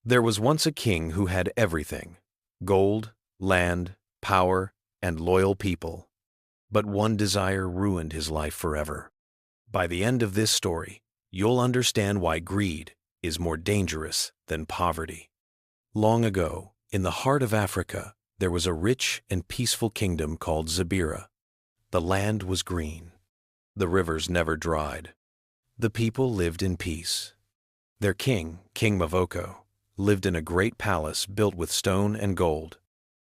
There was once a king who had everything: gold, land, power, and loyal people. But one desire ruined his life forever. By the end of this story, you'll understand why greed is more dangerous than poverty. Long ago, in the heart of Africa, there was a rich and peaceful kingdom called Zabira. The land was green. The rivers never dried. The people lived in peace. Their king, King Mavoko, lived in a great palace built with stone and gold.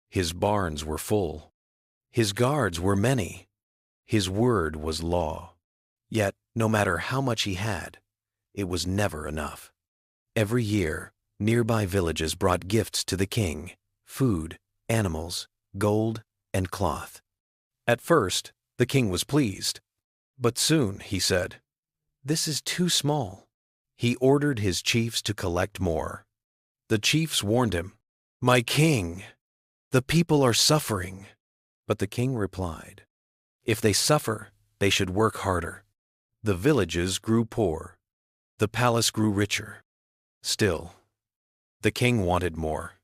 His barns were full. His guards were many. His word was law. Yet, no matter how much he had, it was never enough. Every year, nearby villages brought gifts to the king: food, animals, gold, and cloth. At first, the king was pleased. But soon he said, "This is too small." He ordered his chiefs to collect more. The chiefs warned him, "My king, the people are suffering." But the king replied, "If they suffer, they should work harder." The villages grew poor. The palace grew richer. Still, the king wanted more.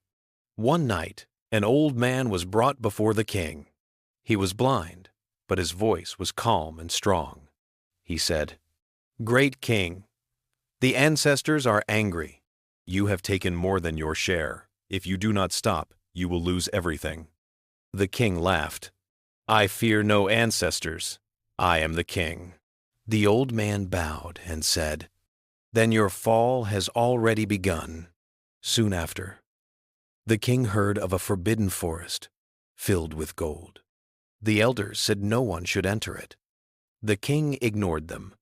One night, an old man was brought before the king. He was blind, but his voice was calm and strong. He said, "Great king, the ancestors are angry. You have taken more than your share. If you do not stop, you will lose everything." The king laughed. "I fear no ancestors. I am the king." The old man bowed and said, "Then your fall has already begun." Soon after, the king heard of a forbidden forest filled with gold. The elders said no one should enter it. The king ignored them.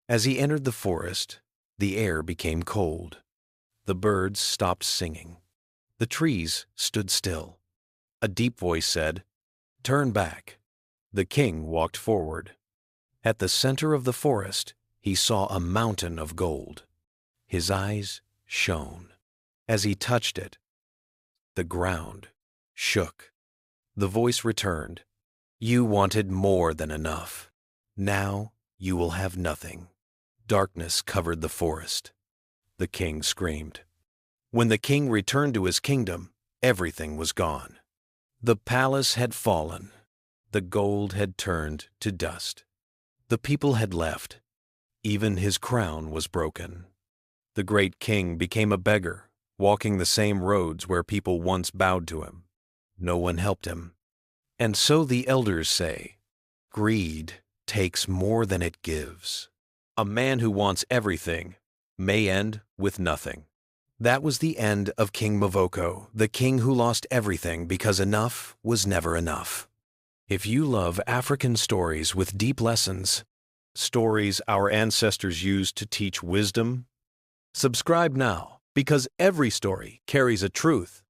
As he entered the forest, the air became cold. The birds stopped singing. The trees stood still. A deep voice said, "Turn back." The king walked forward. At the center of the forest, he saw a mountain of gold. His eyes shone. As he touched it, the ground shook. The voice returned, "You wanted more than enough. Now you will have nothing." Darkness covered the forest. The king screamed. When the king returned to his kingdom, everything was gone. The palace had fallen. The gold had turned to dust. The people had left. Even his crown was broken. The great king became a beggar, walking the same roads where people once bowed to him. No one helped him. And so the elders say, greed takes more than it gives. A man who wants everything may end with nothing. That was the end of King Mavoko, the king who lost everything because enough was never enough. If you love African stories with deep lessons, stories our ancestors used to teach wisdom, subscribe now, because every story carries a truth